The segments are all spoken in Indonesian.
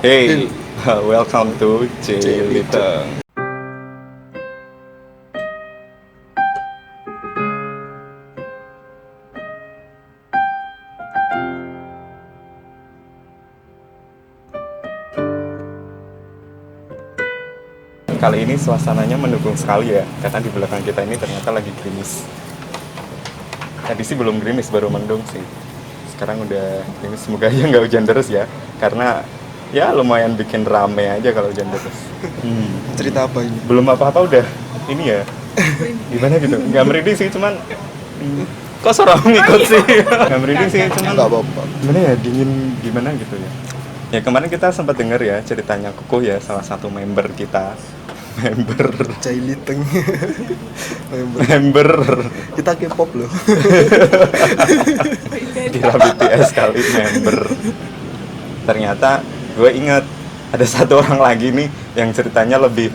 Hey, welcome to Ciliteng. Kali ini suasananya mendukung sekali ya, karena di belakang kita ini ternyata lagi gerimis. Tadi sih belum gerimis, baru mendung sih. Sekarang udah gerimis, semoga ya nggak hujan terus ya, karena ya lumayan bikin rame aja kalau hujan terus. Cerita apa ini? Belum apa-apa udah ini ya, gimana gitu, nggak merinding sih, cuman kok seorang ngikut sih. Nggak merinding sih, cuman Nggak apa-apa. gimana ya, dingin gimana gitu ya. Ya kemarin kita sempat dengar ya ceritanya Kukuh ya, salah satu member kita. Ciliteng. Member Kita K-pop loh. kira BTS kali member. Ternyata gue ingat ada satu orang lagi nih yang ceritanya lebih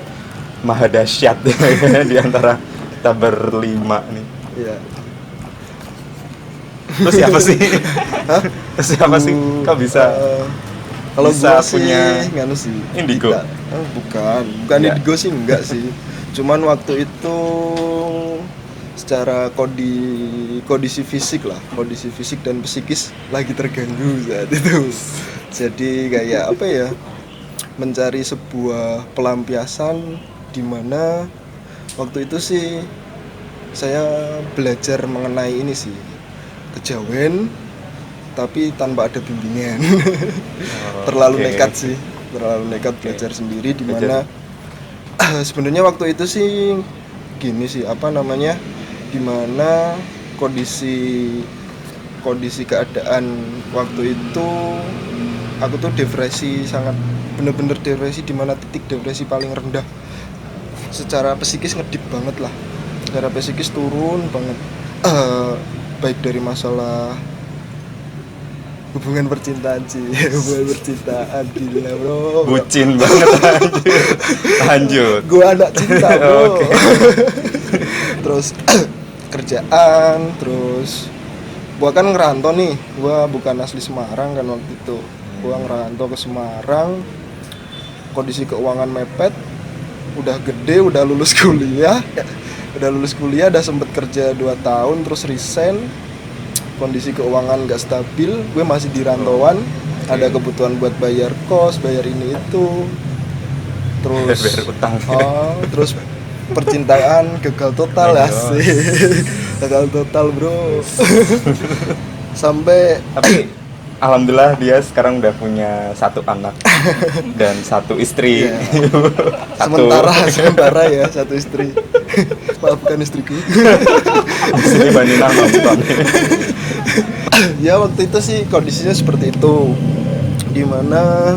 maha dahsyat ya, di antara kita berlima nih. Iya. Terus siapa sih? Hah? Terus siapa sih? Kok bisa? Kalau bisa gua sih punya nganu sih. Indigo? Bukan Ya. Indigo sih enggak sih. Cuman waktu itu secara kondisi fisik dan psikis lagi terganggu saat itu. Jadi kayak apa ya? Mencari sebuah pelampiasan di mana waktu itu sih saya belajar mengenai ini sih, kejawen tapi tanpa ada bimbingan. Terlalu Oke. nekat sih, belajar sendiri di mana sebenarnya waktu itu sih gini sih, di mana kondisi keadaan waktu itu aku tuh depresi, sangat bener-bener depresi, di mana titik depresi paling rendah. Secara psikis ngedip banget lah, secara psikis turun banget. Baik dari masalah hubungan percintaan sih. Hubungan percintaan gila bro, Bucin banget anjir. Lanjut. gua anak cinta bro. Oke. Terus kerjaan, terus gua kan ngerantau nih, gua bukan asli Semarang kan waktu itu. Gua ngerantau ke Semarang, kondisi keuangan mepet, udah gede, udah lulus kuliah, udah sempet kerja 2 tahun, terus resign. Kondisi keuangan gak stabil, gue masih di rantauan, ada kebutuhan buat bayar kos, bayar ini itu, terus Bayar utang. terus percintaan gagal total ya sih. Gagal total bro. Sampai Tapi alhamdulillah dia sekarang udah punya 1 anak dan 1 istri. Iya. Satu. sementara ya 1 istri. Maafkan istriku. Di sini Bani nama bukan. Ya waktu itu sih kondisinya seperti itu, dimana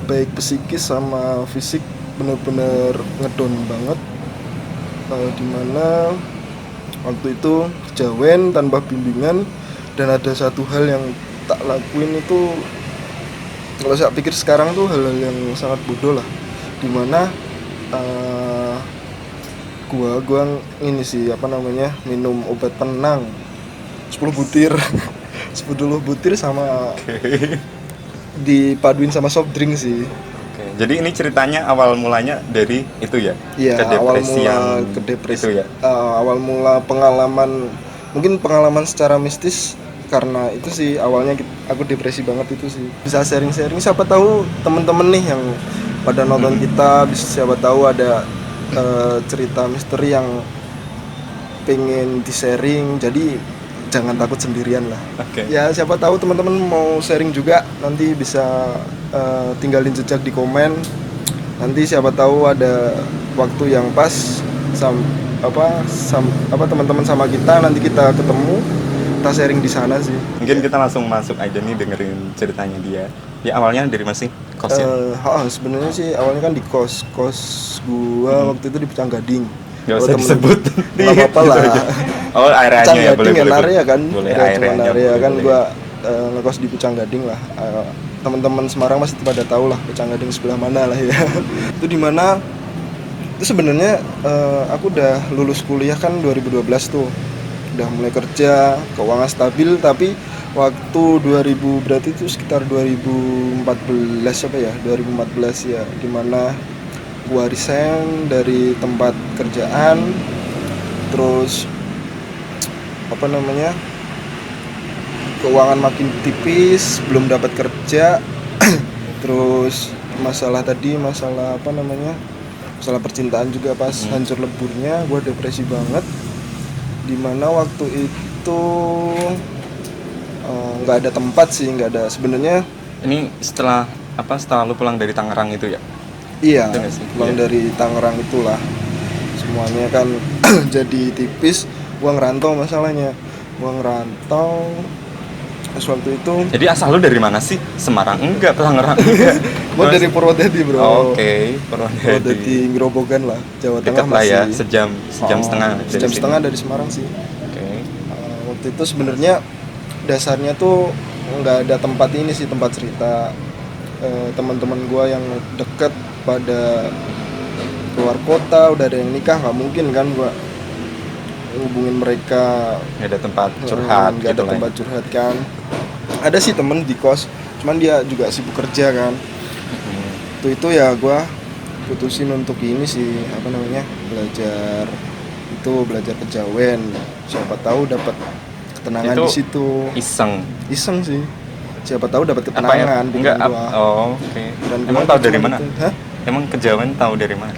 baik psikis sama fisik bener-bener ngedon banget. Dimana waktu itu kejawen tanpa bimbingan, dan ada satu hal yang tak lakuin itu, kalau saya pikir sekarang tuh hal-hal yang sangat bodoh lah, dimana gua ini sih minum obat penenang 10 butir 10 butir sama dipaduin sama soft drink sih. Oke, jadi ini ceritanya awal mulanya dari itu ya? Iya, awal mula ke depresi itu ya? awal mula mungkin pengalaman secara mistis, karena itu sih awalnya aku depresi banget itu sih. Bisa sharing-sharing, siapa tahu temen-temen nih yang pada nonton kita, siapa tahu ada cerita misteri yang pengen di-sharing, jadi jangan takut sendirian lah. Oke. Ya siapa tahu teman-teman mau sharing juga, nanti bisa tinggalin jejak di komen. Nanti siapa tahu ada waktu yang pas teman-teman sama kita, nanti kita ketemu, kita sharing di sana sih. Mungkin kita langsung masuk aja nih dengerin ceritanya dia. Ya awalnya dari mana sih? Kosnya? Sebenarnya sih awalnya kan di kos gua waktu itu di Pucang Gading. Gak usah disebut. Nggak apa-apa lah. Oh, areanya ya, boleh. area kan. Boleh, area boleh, kan boleh. gua ngekos di Pucang Gading lah. Teman-teman Semarang masih pada tahu lah Pucang Gading sebelah mana lah ya. Itu di mana? Itu sebenarnya aku udah lulus kuliah kan 2012 tuh. Udah mulai kerja, keuangan stabil, tapi waktu 2000 berarti itu sekitar 2014 apa ya, 2014 ya, dimana gua resign dari tempat kerjaan. Terus apa namanya, keuangan makin tipis, belum dapat kerja. Terus masalah apa namanya, masalah percintaan juga pas hancur leburnya, gue depresi banget. Dimana waktu itu nggak ada tempat sih, nggak ada sebenarnya. Ini setelah lu pulang dari Tangerang itu ya? Iya, Itu nggak sih? pulang Iya. dari Tangerang itulah semuanya kan jadi tipis. Gue ngerantau masalahnya, gue ngerantau. Terus waktu itu Jadi asal lu dari mana sih? Semarang enggak, Tangerang enggak. gue dari Purwodadi bro. Oke, Purwodadi Purwodadi. Grobogan lah, Jawa Dekat Tengah lah ya, masih. sejam setengah dari Sejam sini. setengah dari Semarang sih. Oke. Waktu itu sebenarnya dasarnya tuh nggak ada tempat ini sih, tempat cerita. Teman-teman gue yang deket pada keluar kota, udah ada yang nikah, nggak mungkin kan gue hubungin mereka. Nggak ada tempat curhat Nggak gitu ada lah. tempat curhat kan. Ada sih temen di kos, cuman dia juga sibuk kerja kan. Itu ya gue putusin untuk ini sih, apa namanya, belajar kejawen. Siapa tahu dapat ketenangan Itu di situ. Iseng Sih, siapa tahu dapat apa ya? ketenangan. Enggak pikiran gua. oke. Dan Emang gua tahu dari cuma mana? gitu. Hah? Emang kejawen tahu dari mana?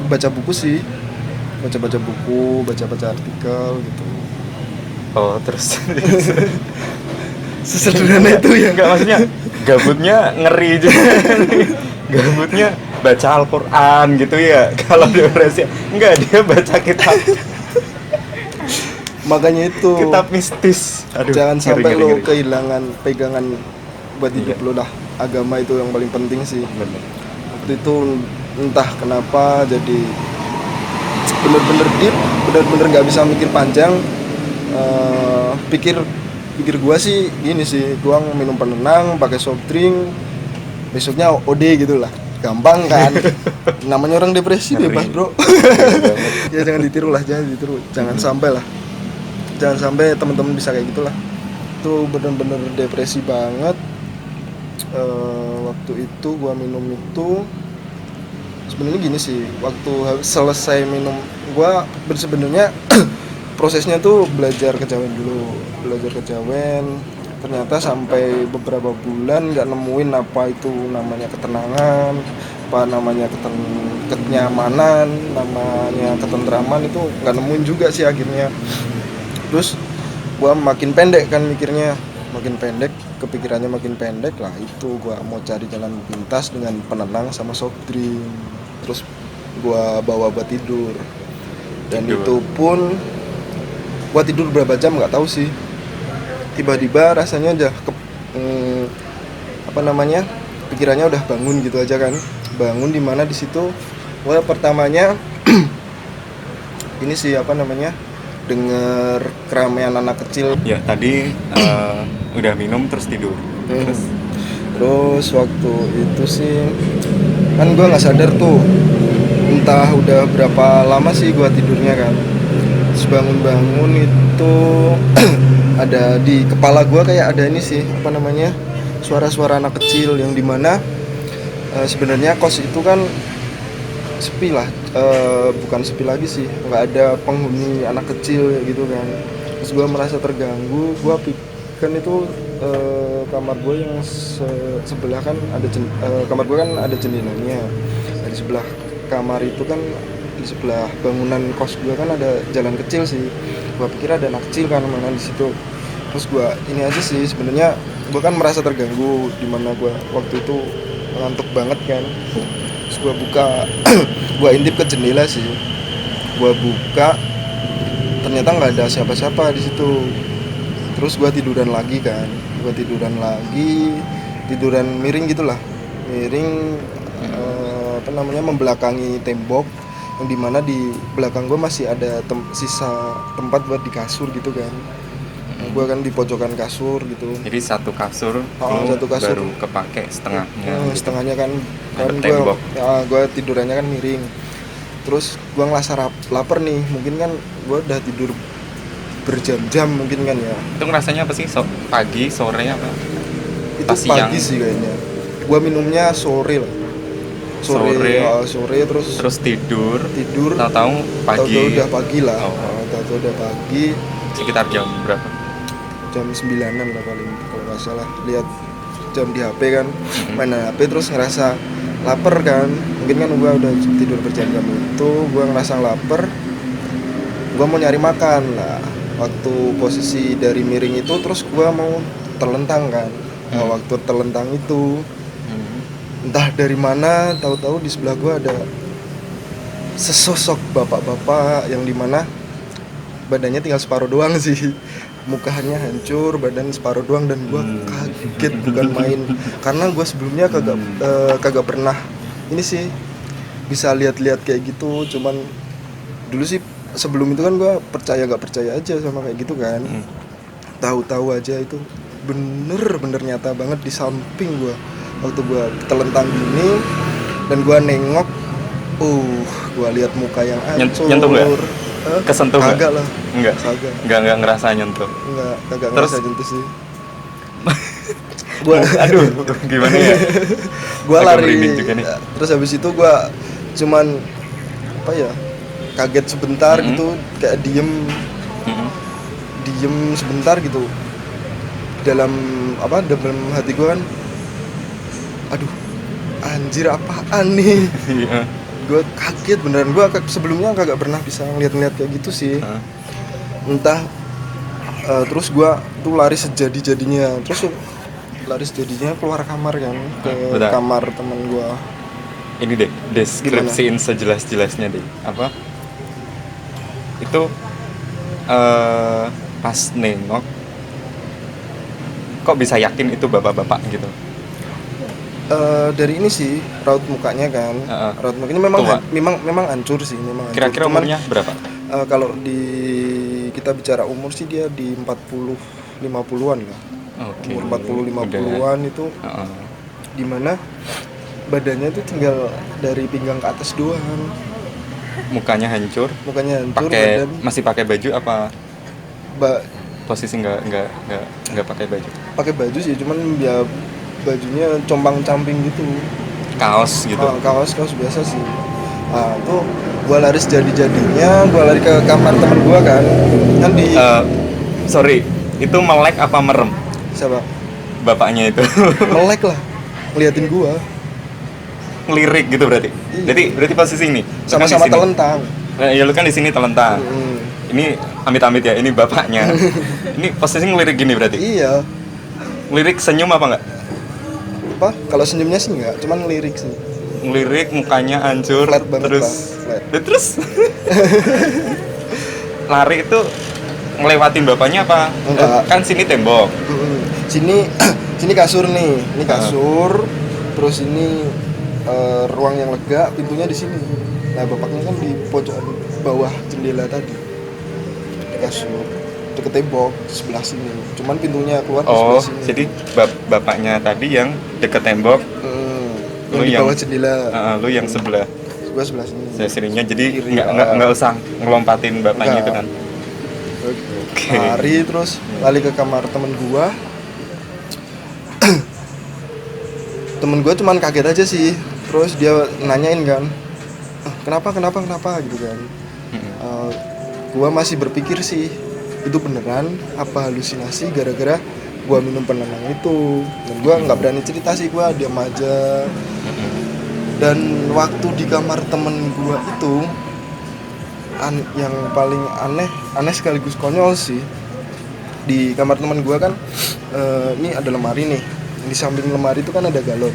Baca buku sih, baca buku, baca artikel gitu. Oh, terus Sesederhana itu ya. enggak, maksudnya gabutnya ngeri juga. Gabutnya baca Al-Qur'an gitu ya. Kalau depresi enggak, dia baca kitab Makanya itu mistis. Aduh, jangan ngeri, sampai ngeri, lo ngeri. kehilangan pegangan buat hidup Iya. lo lah. Agama itu yang paling penting sih. Bener. Waktu itu entah kenapa jadi bener-bener deep, bener-bener nggak bisa mikir panjang. Pikir gua sih gini sih, gua minum penenang, pakai soft drink, besoknya OD gitu lah, gampang kan. Namanya orang depresi Ngeri. bebas bro. Ya jangan ditiru, jangan sampai teman-teman bisa kayak gitulah. Itu bener-bener depresi banget. Waktu itu gua minum itu sebenarnya gini sih, waktu selesai minum gua sebenarnya prosesnya tuh belajar kejawen. Ternyata sampai beberapa bulan nggak nemuin apa itu namanya ketenangan, apa namanya kenyamanan, namanya ketentraman, itu nggak nemuin juga sih akhirnya. Terus gua makin pendek kan mikirnya, kepikirannya makin pendek lah. Itu gua mau cari jalan pintas dengan penenang sama soft drink. Terus gua bawa buat tidur. Dan itu pun gua tidur berapa jam nggak tahu sih. Tiba-tiba rasanya aja pikirannya udah bangun gitu aja kan. Bangun di mana di situ gua pertamanya ini sih denger keramaian anak kecil. Ya, tadi udah minum terus tidur. Terus waktu itu sih kan gue nggak sadar tuh, entah udah berapa lama sih gue tidurnya kan. Terus bangun itu ada di kepala gue kayak ada ini sih, suara-suara anak kecil, yang dimana sebenarnya kos itu kan sepi lah, bukan sepi lagi sih, nggak ada penghuni anak kecil gitu kan. Terus gue merasa terganggu. Gue kan itu kamar gue yang sebelah kan ada kamar gue kan ada jendelanya. Di sebelah kamar itu kan, di sebelah bangunan kos gue kan ada jalan kecil sih. Gue pikir ada anak kecil kan mana di situ. Terus gue ini aja sih, sebenarnya gue kan merasa terganggu, dimana gue waktu itu ngantuk banget kan. Terus gue buka gue intip ke jendela sih, gue buka, ternyata nggak ada siapa-siapa di situ. Terus gue tiduran lagi tiduran miring gitulah, membelakangi tembok, yang dimana di belakang gue masih ada sisa tempat buat di kasur gitu kan. Gue kan di pojokan kasur gitu. Jadi satu kasur, Satu kasur baru kepake setengahnya. Gitu. Setengahnya kan tembok. gue tidurannya kan miring. Terus gue ngerasa lapar nih, mungkin kan gue udah tidur berjam-jam mungkin kan ya. Itu ngerasanya apa sih? Pagi, sore apa? Itu Pas siang. pagi sih kayaknya. Gua minumnya sore lah. Sore Terus tidur. tidur. Tahu-tahu pagi. Tahu-tahu udah pagi lah. Oh. Tahu-tahu udah pagi. Sekitar jam berapa? Jam 9-an lah paling kalau nggak salah. Lihat jam di HP kan, main HP terus ngerasa lapar kan. Mungkin kan gua udah tidur berjam-jam itu, gua ngerasa lapar. Gua mau nyari makan lah. Waktu posisi dari miring itu terus gua mau terlentang kan. Nah, waktu terlentang itu entah dari mana, tahu-tahu di sebelah gua ada sesosok bapak-bapak yang dimana badannya tinggal separuh doang sih, mukanya hancur, badan separuh doang, dan gua kaget bukan main, karena gua sebelumnya kagak pernah ini sih bisa lihat-lihat kayak gitu. Cuman dulu sih sebelum itu kan gua nggak percaya aja sama kayak gitu kan. Tahu-tahu aja itu bener nyata banget di samping gua. Waktu gua telentang gini dan gua nengok, gua lihat muka yang hancur. Nyentuh nggak? Kesentuh nggak? Kagak lah. Nggak ngerasa nyentuh. Kagak Terus? ngerasa nyentuh sih. Gua Aduh, gimana ya? Gua Agak lari. merinding juga nih. Terus habis itu gua cuman apa ya? Kaget sebentar gitu, kayak diem sebentar gitu. Dalam hati gua kan, aduh, anjir apaan nih? Iya. Gue kaget beneran. Gue sebelumnya kagak pernah bisa ngeliat kayak gitu sih. Entah terus gue tuh lari sejadi-jadinya. Terus lari sejadinya keluar kamar kan, ke Bentar. kamar teman gue. Ini deh, deskripsiin sejelas-jelasnya deh. Apa? Itu pas nengok, kok bisa yakin itu bapak-bapak gitu? Dari ini sih raut mukanya kan. Raut mukanya memang hancur sih, memang hancur. Kira-kira Cuman, umurnya berapa? kalau kita bicara umur sih dia di 40-50-an lah. Oke. Umur 40-50-an itu dimana badannya itu tinggal dari pinggang ke atas doang. Mukanya hancur. Masih pakai baju apa? Posisi nggak pakai baju. Pakai baju sih, cuman ya bajunya compang-camping gitu. Kaos gitu. Kaos biasa sih. Nah, itu gua lari sejadi-jadinya, gua lari ke kamar teman gua kan di sorry, itu melek apa merem? siapa? Bapaknya itu. Melek lah, ngeliatin gua. Ngelirik gitu berarti. Iya. Berarti posisi ini. Sama-sama telentang. Ya lu kan di sini telentang. Ini amit-amit ya, ini bapaknya. Ini posisi ngelirik gini berarti. Iya. Ngelirik senyum apa enggak? Apa? Kalau senyumnya sih enggak, cuman ngelirik sih. Ngelirik, mukanya hancur, Flat banget, terus Bang. Flat. terus lari itu ngelewatin bapaknya apa? Enggak. Kan sini tembok. Sini kasur nih, ini kasur. Terus ini ruang yang lega, pintunya di sini. Nah, bapaknya kan di pojokan bawah jendela tadi. Di kasur, deket tembok sebelah sini. Cuman pintunya keluar di sebelah sini. Jadi bapaknya tadi yang deket tembok, yang di bawah jendela. Lu yang sebelah. Gua sebelah sini. Saya sininya, jadi Kiri, nggak usah ngelompatin bapaknya Enggak. itu kan. Oke. Lari terus balik ke kamar temen gua. Temen gua cuman kaget aja sih. Terus dia nanyain kan, kenapa gitu kan. Gua masih berpikir sih, itu beneran apa halusinasi gara-gara gua minum penenang itu. Dan gua nggak berani cerita sih, gua diam aja. Dan waktu di kamar temen gua itu yang paling aneh sekaligus konyol sih. Di kamar temen gua kan ini ada lemari nih. Di samping lemari itu kan ada galon.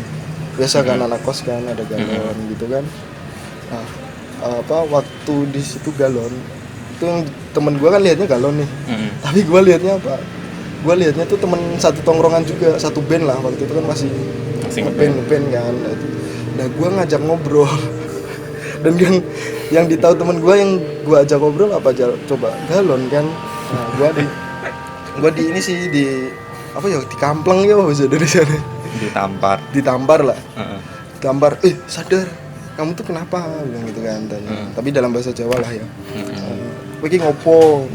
Biasa kan anak kos kan ada galon gitu kan. Nah, waktu di situ galon itu yang temen gue kan lihatnya galon nih, tapi gue lihatnya apa? Gue lihatnya tuh temen satu tongkrongan juga, satu band lah waktu itu kan masih ngeband kan. Nah gue ngajak ngobrol dan yang ditahu temen gue yang gue ajak ngobrol apa aja coba galon kan. Nah gue di ini sih di apa ya, di kampleng ya bahasa Indonesia nih. Ditampar lah. Ditampar, sadar kamu tuh kenapa, bilang gitu kan tanya. Tapi dalam bahasa Jawa lah ya. Iki ngopo?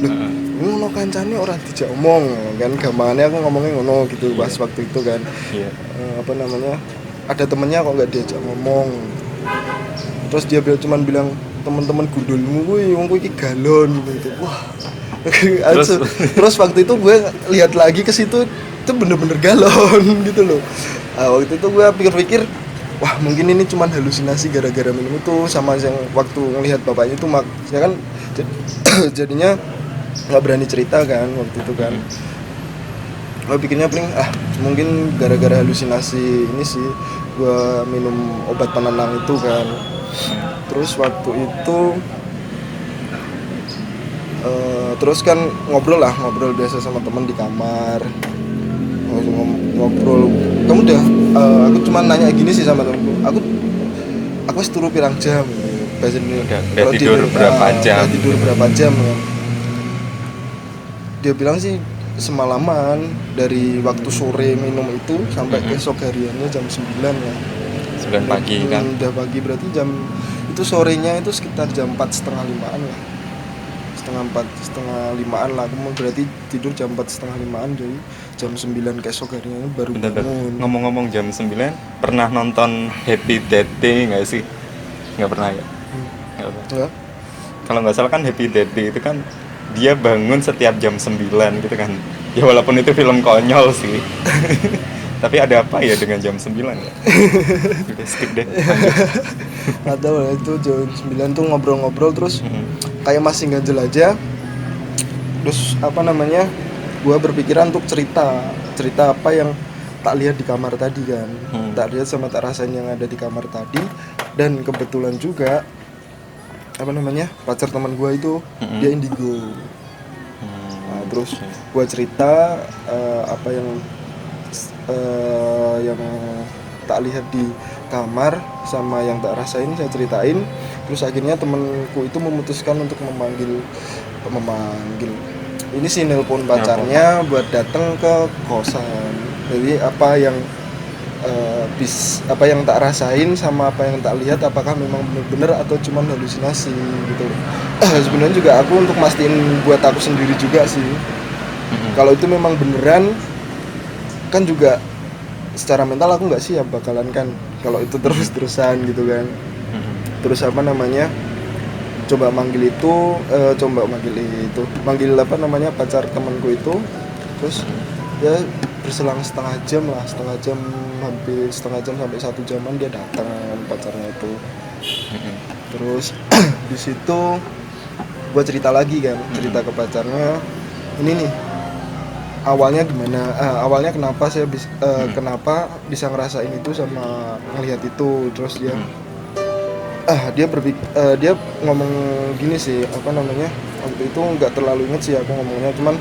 loh ngono kancane ora dijak omong kan, gampangannya aku ngomongnya ngono gitu pas waktu itu kan. Iya. Apa namanya, ada temennya kok nggak diajak ngomong, terus dia cuman bilang teman-teman gundulmu kuwi wong kuwi iki galon gitu. Wah. Terus waktu itu gue lihat lagi ke situ, itu bener-bener galon gitu loh. Waktu itu gue pikir-pikir, wah mungkin ini cuman halusinasi gara-gara minum itu, sama yang waktu ngelihat bapaknya itu ya kan jadinya nggak berani cerita kan waktu itu kan. Gue pikirnya paling mungkin gara-gara halusinasi ini sih gue minum obat penenang itu kan. Terus waktu itu terus kan ngobrol biasa sama temen di kamar, ngobrol. Kamu udah aku cuma nanya gini sih sama temenku, aku harus turu pirang jam bahasa Indonesia, udah tidur berapa jam, tidur berapa jam kan. Dia bilang sih semalaman, dari waktu sore minum itu sampai besok hariannya jam 9 ya. 9 pagi kan. Udah pagi berarti jam itu sorenya itu sekitar jam 4:30 lah. setengah limaan lah, aku mau berarti tidur jam 4:30, jadi jam 9 keesok harinya baru bangun. Ngomong-ngomong jam 9, pernah nonton Happy Death Day nggak sih? Nggak pernah ya? Nggak pernah. Kalau nggak salah kan Happy Death Day itu kan dia bangun setiap jam 9 gitu kan. Ya walaupun itu film konyol sih. Tapi ada apa ya dengan jam 9 ya? Udah skip deh. Atau itu jam 9 tuh ngobrol-ngobrol terus kayak masih ganjel aja. Terus apa namanya, gue berpikiran untuk cerita apa yang tak lihat di kamar tadi kan. Tak lihat sama tak rasain yang ada di kamar tadi. Dan kebetulan juga apa namanya, pacar teman gue itu dia indigo. Nah, terus gue cerita apa yang tak lihat di kamar sama yang tak rasain, saya ceritain. Terus akhirnya temenku itu memutuskan untuk memanggil ini sih, nelpon pacarnya buat datang ke kosan. Jadi apa yang apa yang tak rasain sama apa yang tak lihat, apakah memang benar-benar atau cuman halusinasi gitu. Sebenarnya juga aku untuk mastiin buat aku sendiri juga sih. Kalau itu memang beneran kan juga secara mental aku nggak siap bakalan kan kalau itu terus-terusan gitu kan. Terus apa namanya, manggil apa namanya pacar temanku itu. Terus ya berselang setengah jam hampir setengah jam sampai 1 jaman dia datang pacarnya itu. Terus di situ gue cerita lagi kan, cerita ke pacarnya, ini nih awalnya gimana, awalnya kenapa saya kenapa bisa ngerasain itu sama ngelihat itu. Terus dia dia ngomong gini sih, apa namanya, waktu itu nggak terlalu inget sih aku ngomongnya, cuman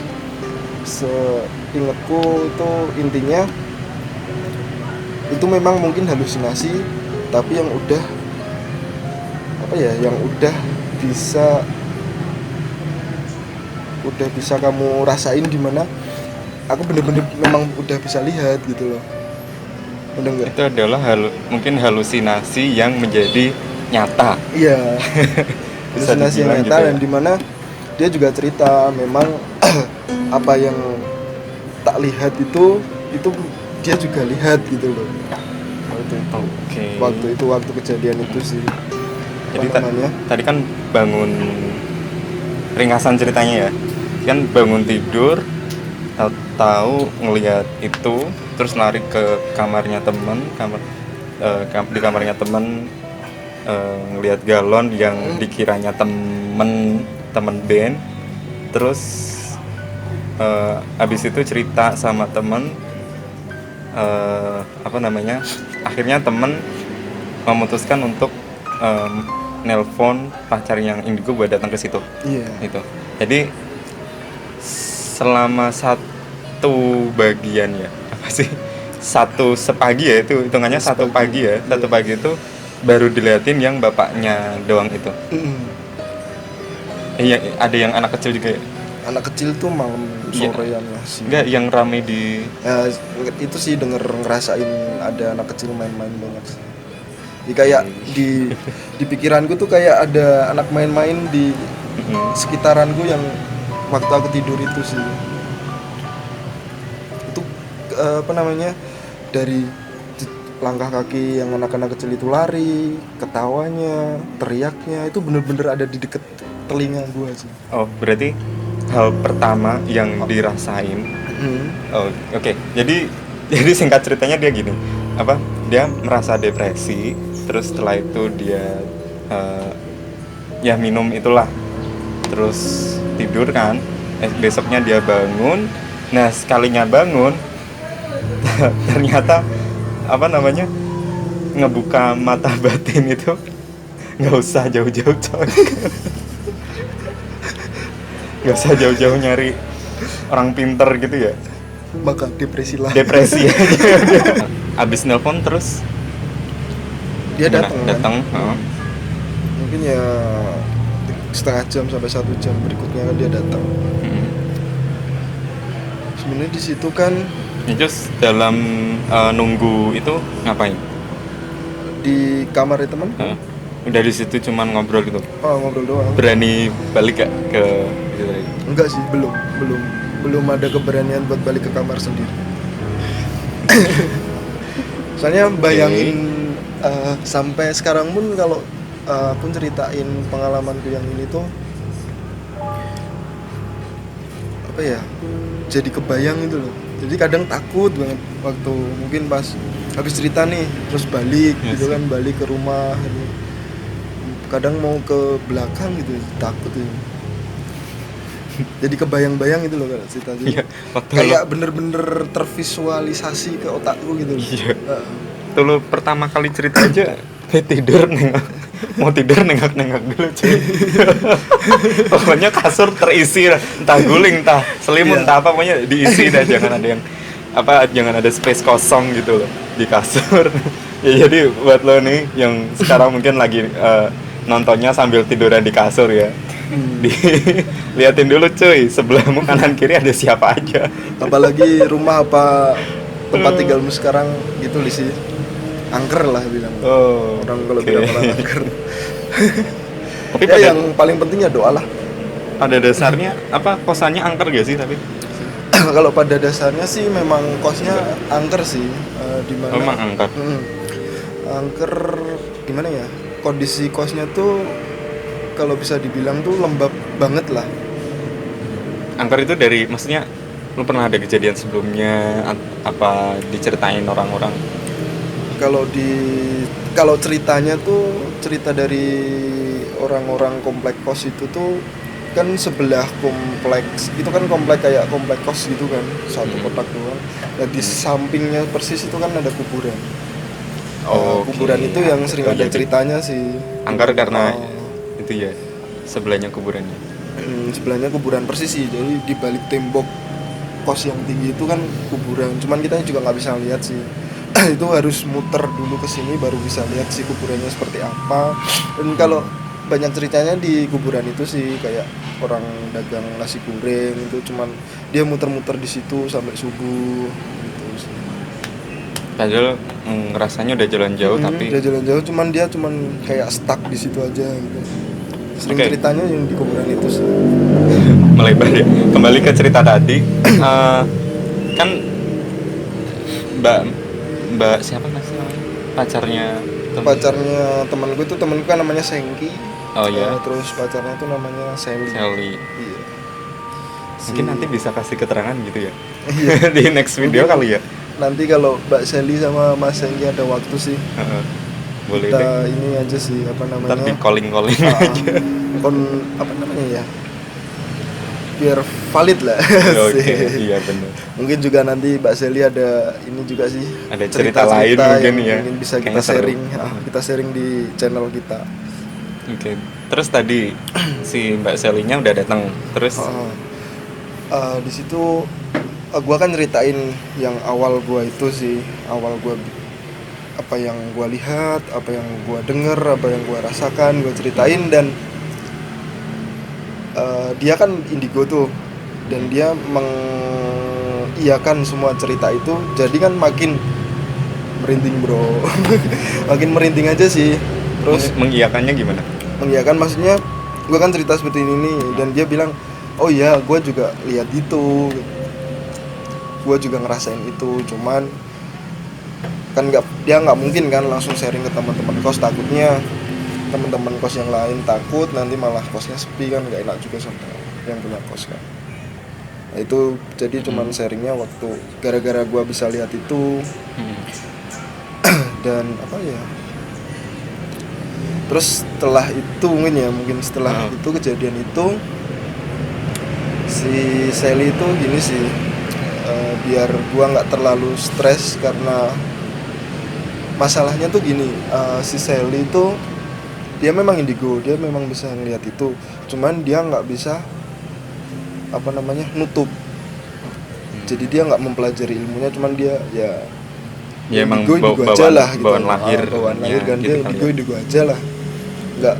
seingetku itu intinya itu memang mungkin halusinasi, tapi yang udah bisa kamu rasain, dimana aku bener-bener memang udah bisa lihat gitu loh. Udah enggak? Itu adalah mungkin halusinasi yang menjadi nyata. Iya. Halusinasi yang nyata gitu, dan dimana dia juga cerita memang apa yang tak lihat itu dia juga lihat gitu loh. Waktu kejadian itu sih. Jadi tadi kan bangun, ringasan ceritanya ya, kan bangun tidur tahu ngelihat itu, terus lari ke kamarnya teman, di kamarnya teman ngelihat galon yang dikiranya temen band. Terus abis itu cerita sama temen, akhirnya temen memutuskan untuk nelpon pacar yang indigo buat datang ke situ. Itu jadi selama satu bagian ya, satu sepagi ya, itu hitungannya satu pagi ya. Satu pagi itu baru diliatin yang bapaknya doang itu. Iya, ada yang anak kecil juga ya? Anak kecil tuh malam sorean lah sih. Enggak, yang rame di itu sih ngerasain ada anak kecil main-main banyak sih. Jadi kayak di pikiranku tuh kayak ada anak main-main di sekitaranku yang waktu aku tidur itu sih. Itu dari langkah kaki yang anak-anak kecil itu lari, ketawanya, teriaknya itu bener-bener ada di deket telinga gua sih. Oh, berarti hal pertama yang dirasain. Oh, oke. Jadi singkat ceritanya dia gini. Dia merasa depresi, terus setelah itu dia ya minum itulah. Terus tidur kan. Besoknya dia bangun. Nah, sekalinya bangun ternyata ngebuka mata batin itu nggak usah jauh-jauh coy. Nggak usah jauh-jauh nyari orang pinter gitu ya, Maka depresi lah. depresi aja. Abis nelpon terus Dia gimana? datang Heeh. mungkin ya setengah jam sampai 1 jam berikutnya kan dia datang. Sebenarnya di situ kan Terus dalam nunggu itu ngapain? di kamar teman Udah di situ cuman ngobrol gitu. ngobrol doang. Berani balik gak ke itu tadi? Enggak sih, belum ada keberanian buat balik ke kamar sendiri. Soalnya bayangin sampai sekarang pun kalau pun ceritain pengalamanku yang ini tuh apa ya, jadi kebayang itu loh. Jadi kadang takut banget waktu mungkin pas habis cerita nih terus balik gitu kan, balik ke rumah gitu. Kadang mau ke belakang gitu takut ya. Jadi kebayang-bayang itu loh kalau cerita Iya, waktu kayak bener-bener tervisualisasi ke otakku gitu loh. Iya. Tuh lu pertama kali cerita aja tidur mau tidur nengok dulu cuy. Pokoknya kasur terisi entah guling entah selimut entah apa, pokoknya diisi dah, jangan ada space kosong gitu loh di kasur. Ya jadi buat lo nih yang sekarang mungkin lagi nontonnya sambil tiduran di kasur ya, liatin dulu cuy sebelahmu kanan kiri ada siapa aja, apalagi rumah apa tempat tinggalmu sekarang gitu sih, angker lah bilang orang kalau bilang orang angker. Tapi ya yang paling pentingnya doa lah. Pada dasarnya kosannya angker gak sih tapi? Kalau pada dasarnya sih memang kosnya angker sih, di mana memang angker. Angker gimana ya, kondisi kosnya tuh kalau bisa dibilang tuh lembab banget lah. Angker itu maksudnya lu pernah ada kejadian sebelumnya apa diceritain orang-orang? Kalau ceritanya tuh cerita dari orang-orang komplek kos itu tuh kan sebelah kompleks itu kan komplek kos gitu kan, satu kotak doang. Nah, di sampingnya persis itu kan ada kuburan. Kuburan itu yang sering ada ceritanya sih. Angker karena itu ya sebelahnya kuburannya. Sebelahnya kuburan persis sih. Jadi di balik tembok kos yang tinggi itu kan kuburan. Cuman kita juga nggak bisa lihat sih. Itu harus muter dulu ke sini baru bisa lihat sih kuburannya seperti apa. Dan kalau banyak ceritanya di kuburan itu sih kayak orang dagang nasi goreng itu, cuman dia muter-muter di situ sampai subuh gitu sih. Padahal rasanya udah jalan jauh tapi udah jalan jauh, cuman dia kayak stuck di situ aja gitu. Sering ceritanya yang di kuburan itu sih. Melebar ya. Kembali ke cerita tadi, kan Mbak siapa mas? Pacarnya temanku kan namanya Sengki. Oh ya. Terus pacarnya itu namanya Sally. Iya. Mungkin nanti bisa kasih keterangan gitu ya. Di next video kali ya. Nanti kalau Mbak Sally sama Mas Sengki ada waktu sih. Boleh kita deh. Ini aja sih Ntar di calling aja. Apa namanya ya? Biar valid lah. Oke, iya benar. Mungkin juga nanti Mbak Sally ada ini juga sih. Ada cerita lain mungkin ya. Mungkin bisa kita sharing. Kita sharing di channel kita. Oke. Terus tadi si Mbak Sally-nya udah datang. Terus di situ gua kan nyeritain yang awal gua itu sih, apa yang gua lihat, apa yang gua denger, apa yang gua rasakan, gua ceritain. Dan dia kan indigo tuh, dan dia mengiyakan semua cerita itu, jadi kan makin merinding bro. Makin merinding aja sih. Terus mengiyakannya gimana? mengiyakan maksudnya gue kan cerita seperti ini nih, dan dia bilang oh iya gue juga lihat itu, gue juga ngerasain itu, cuman kan dia nggak mungkin kan langsung sharing ke teman-teman kos, takutnya teman-teman kos yang lain takut nanti malah kosnya sepi kan, nggak enak juga sama yang punya kos kan. Nah, itu jadi cuman sharingnya waktu gara-gara gue bisa lihat itu. Dan apa ya, terus setelah itu mungkin setelah itu kejadian itu si Sally itu gini sih, biar gue nggak terlalu stres karena masalahnya tuh gini, si Sally itu dia memang indigo, dia memang bisa ngelihat itu, cuman dia nggak bisa nutup. Jadi dia nggak mempelajari ilmunya, cuman dia ya emang indigo aja lah gitu. bawaan lahir kan gitu dia indigo aja lah, nggak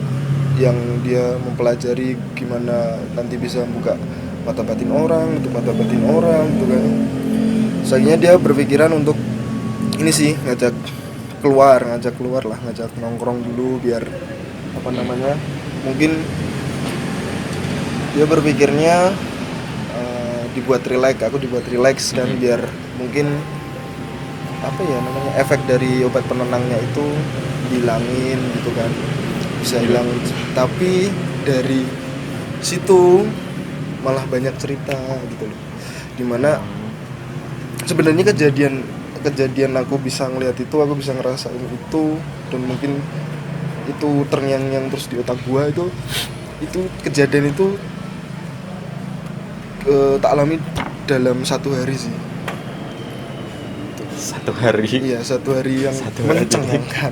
yang dia mempelajari gimana nanti bisa buka mata batin orang, nutup mata batin orang gitu kan. Soalnya dia berpikiran untuk ini sih, ngajak keluar lah, ngajak nongkrong dulu biar mungkin dia berpikirnya aku dibuat relax kan, biar mungkin efek dari obat penenangnya itu dihilangin gitu kan, bisa hilang. Tapi dari situ malah banyak cerita gitu loh, dimana sebenarnya kejadian aku bisa ngelihat itu, aku bisa ngerasain itu, dan mungkin itu terngiang-ngiang terus di otak gua. Itu kejadian itu tak alami dalam 1 hari sih. 1 hari. Iya, 1 hari yang mencengangkan.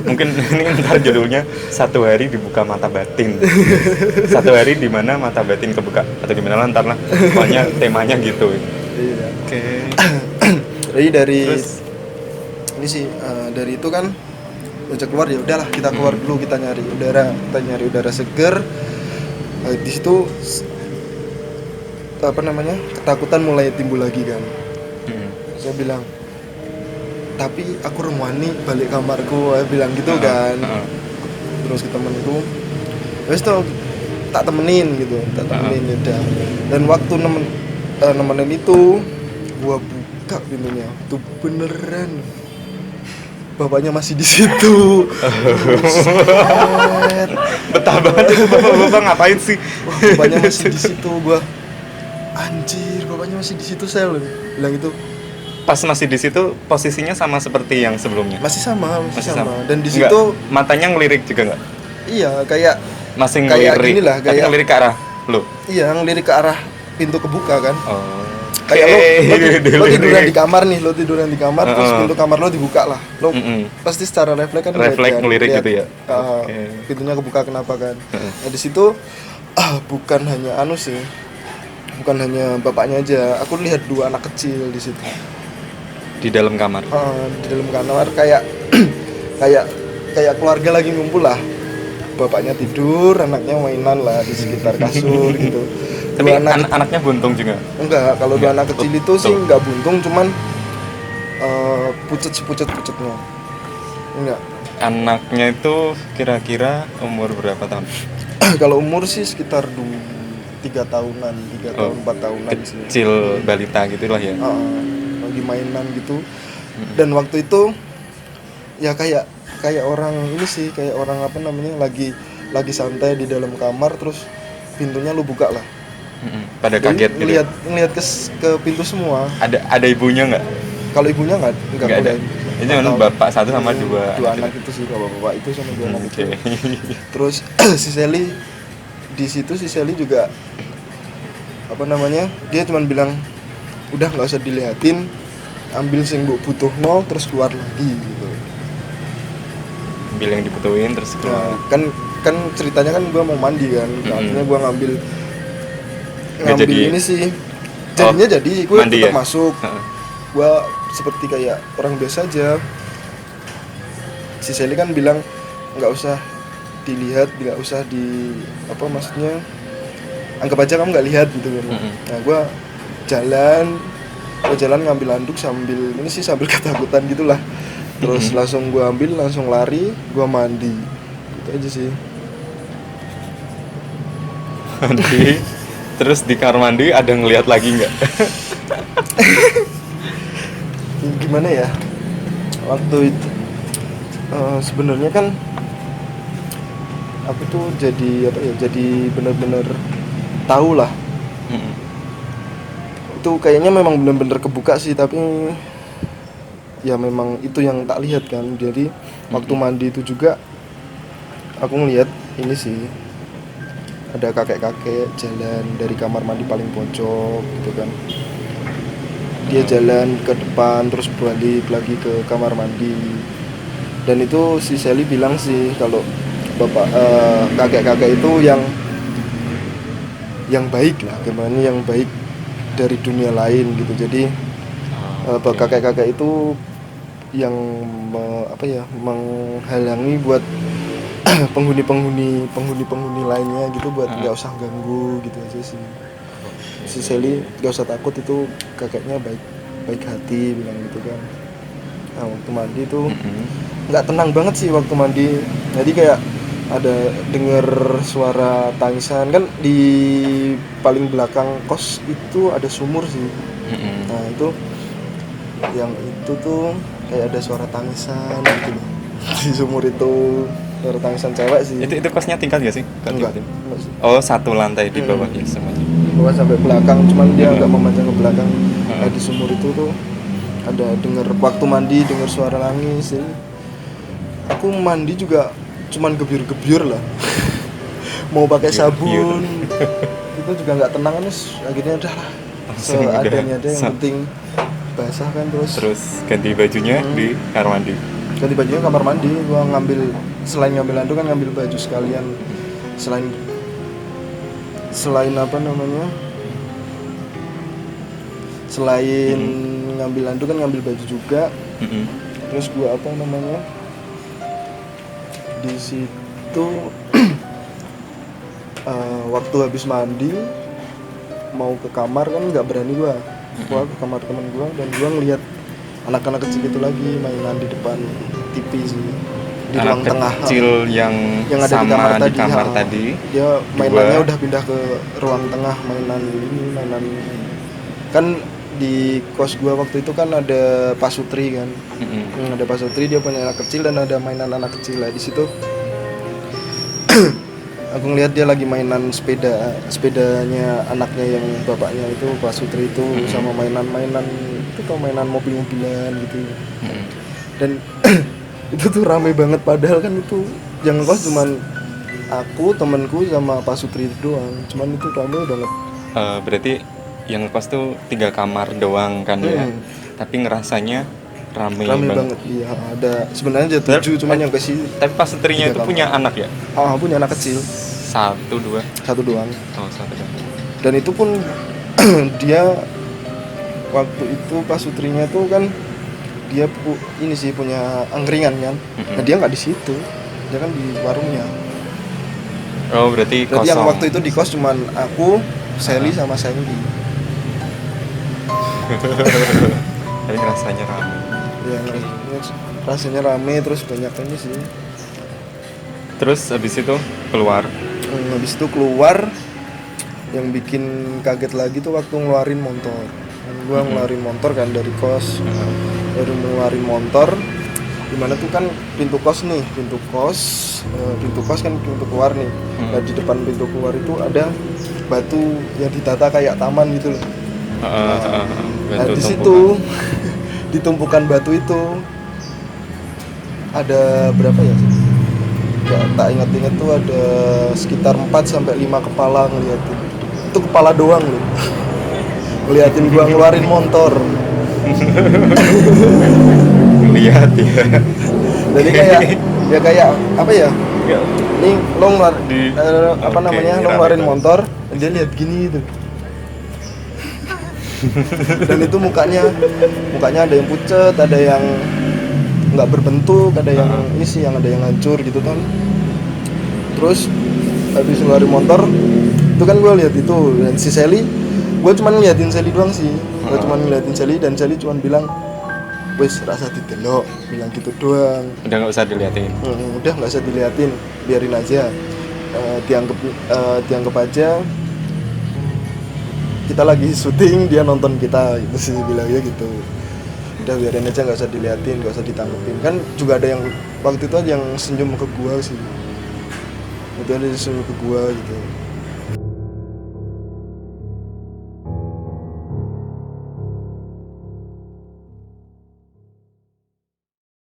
Mungkin ini ntar judulnya 1 hari dibuka mata batin. 1 hari di mana mata batin kebuka atau gimana lah, ntar lah. Pokoknya temanya gitu. Iya. Oke. Jadi dari Terus? Ini sih dari itu kan ngajak keluar, ya udahlah kita keluar dulu, kita nyari udara segar. Di situ ketakutan mulai timbul lagi kan. Saya bilang, tapi aku remwani balik kamarku, saya bilang gitu kan. Terus ke temanku, wes tuh tak temenin udah. Dan waktu nemenin itu gua buka pintunya, tuh beneran bapaknya masih di situ. Betah banget itu bapak ngapain sih? Wah, bapaknya masih di situ. Gua anjir, bapaknya masih di situ, saya bilang itu. Pas masih di situ posisinya sama seperti yang sebelumnya. Masih sama. Dan di Enggak, situ matanya ngelirik juga nggak? iya, kayak Masih kayak ngelirik. gini lah, Tapi kayak ngelirik ke arah lo. iya, ngelirik ke arah pintu kebuka kan. Oh. Kayak lo tiduran di kamar nih, terus pintu kamar lo dibuka lah. Lo pasti secara refleks kan ngelirik gitu ya. Pintunya kebuka kenapa kan. Nah, di situ bukan hanya bapaknya aja, aku lihat 2 anak kecil di situ. Di dalam kamar. Di dalam kamar kayak kayak keluarga lagi ngumpul lah. Bapaknya tidur, anaknya mainan lah di sekitar kasur gitu. Tapi anaknya buntung juga? Enggak, kalau 2 anak kecil itu sih enggak buntung, cuman pucetnya. Enggak. Anaknya itu kira-kira umur berapa tahun? Kalau umur sih sekitar 3 tahunan, 4 tahunan sih. Kecil balita gitulah ya. Lagi mainan gitu. Dan waktu itu ya kayak orang ini sih, kayak orang lagi santai di dalam kamar, terus pintunya lu buka lah. Pada kaget gitu. Ngelihat ke pintu semua. Ada ibunya nggak? Kalau ibunya nggak ada. Ini cuma bapak satu sama 2 anak itu sih, bapak itu sama 2 anak itu. Terus si Sally juga dia cuma bilang, udah nggak usah dilihatin, ambil sing mbok butuhno terus keluar lagi gitu. Ambil yang dibutuhin terus keluar. Nah, kan ceritanya kan gue mau mandi kan, artinya gue ngambil ini sih, jadinya jadi gue tetap masuk. Gue seperti kayak orang biasa aja. Si Sally kan bilang nggak usah dilihat, nggak usah anggap aja kamu nggak lihat gitu kan. Nah, gue jalan ngambil handuk sambil ketakutan gitulah. Terus langsung gue ambil, langsung lari, gue mandi. Gitu aja sih. Mandi Terus di kamar mandi ada ngelihat lagi nggak? Gimana ya, waktu itu sebenarnya kan aku tuh jadi apa ya, jadi benar-benar tahu lah. Mm-mm. Itu kayaknya memang benar-benar kebuka sih, tapi ya memang itu yang tak lihat kan. Jadi waktu mandi itu juga aku ngelihat ini sih, ada kakek-kakek jalan dari kamar mandi paling pojok gitu kan. Dia jalan ke depan terus balik lagi ke kamar mandi. Dan itu si Sally bilang sih kalau kakek-kakek itu yang baik lah, gimana, yang baik dari dunia lain gitu. Jadi Oke. kakek-kakek itu yang menghalangi buat penghuni lainnya gitu, buat nggak usah ganggu gitu aja sih. Si Sally nggak usah takut, itu kakeknya baik hati bilang gitu kan. Nah, waktu mandi itu nggak tenang banget sih waktu mandi. Jadi kayak ada denger suara tangisan kan. Di paling belakang kos itu ada sumur sih. Nah itu tuh kayak ada suara tangisan gitu loh. Di sumur itu suara tangisan cewek sih. Itu kosnya tingkat nggak sih? Enggak. Oh, satu lantai di bawah ya semuanya. Bawah sampai belakang, cuman dia nggak memanjang ke belakang. Nah, di sumur itu tuh ada denger waktu mandi, denger suara nangis sih. Aku mandi juga cuman gebyur-gebyur lah. Mau pakai sabun itu juga nggak tenang kan. Akhirnya udah lah, seadanya aja, yang penting basah kan. Terus ganti bajunya di kamar mandi. ganti bajunya kamar mandi. Gua selain ngambil handuk kan ngambil baju sekalian. Selain apa namanya, selain ngambil handuk kan ngambil baju juga. Terus gua apa namanya, di situ waktu habis mandi mau ke kamar kan nggak berani gua ke kamar teman gua, dan gua ngelihat anak-anak kecil itu lagi mainan di depan TV sih, di ruang tengah kecil yang ada sama di kamar tadi. Dia mainannya udah pindah ke ruang tengah. Mainan kan di kos gua waktu itu kan ada pasutri kan. Ada pasutri, dia punya anak kecil dan ada mainan anak kecil lah di situ. Aku ngeliat dia lagi mainan sepedanya anaknya yang bapaknya itu pasutri itu, sama mainan itu tuh, mainan mobil-mobilan gitu. Dan itu tuh rame banget, padahal kan itu yang kos cuman aku, temanku sama pasutri doang, cuman itu rame banget. Berarti yang kos tuh 3 kamar doang kan ya, tapi ngerasanya rame banget. Iya, ada sebenarnya ada 7, cuman yang ke sini. Tapi pasutrinya itu punya anak ya? Punya anak kecil. Satu doang. Satu doang. Dan itu pun dia waktu itu pasutrinya tuh kan dia ini sih punya angkringan kan. Nah, dia nggak di situ, dia kan di warungnya. Oh, berarti kosong. Yang waktu itu di kos cuman aku, Sally sama Sandy. Tapi rasanya rame. Ya, rasanya rame, terus banyak ini sih. Terus habis itu keluar. Habis itu keluar, yang bikin kaget lagi tuh waktu ngeluarin motor. Gua ngeluarin motor kan dari kos. Baru ngeluarin motor, dimana tuh kan pintu kos kan pintu keluar nih. Nah, di depan pintu keluar itu ada batu yang ditata kayak taman gitu loh. Nah, di situ di tumpukan batu itu ada berapa ya? Gak tak ingat-ingat tuh ada sekitar 4-5 kepala ngeliatin. Itu kepala doang loh. Ngeliatin gua ngeluarin motor. Lihat ya. Jadi kayak apa ya? Nih lo ngeluarin motor, dia lihat gini gitu. Dan itu mukanya ada yang pucet, ada yang nggak berbentuk, ada yang ini sih, yang ada yang hancur gitu kan. Terus habis ngeluarin motor itu kan gue lihat itu, dan si Sally, gue cuma ngeliatin Sally doang sih. Gue cuma ngeliatin Sally, dan Sally cuma bilang, wes rasa didelok, bilang gitu doang. Udah nggak usah diliatin. Udah nggak usah diliatin, biarin aja. Dianggap aja kita lagi syuting dia nonton kita gitu sih bilangnya gitu. Udah biarin aja, nggak usah diliatin, nggak usah ditanggepin. Kan juga ada yang waktu itu ada yang senyum ke gua sih, itu ada yang senyum ke gua gitu.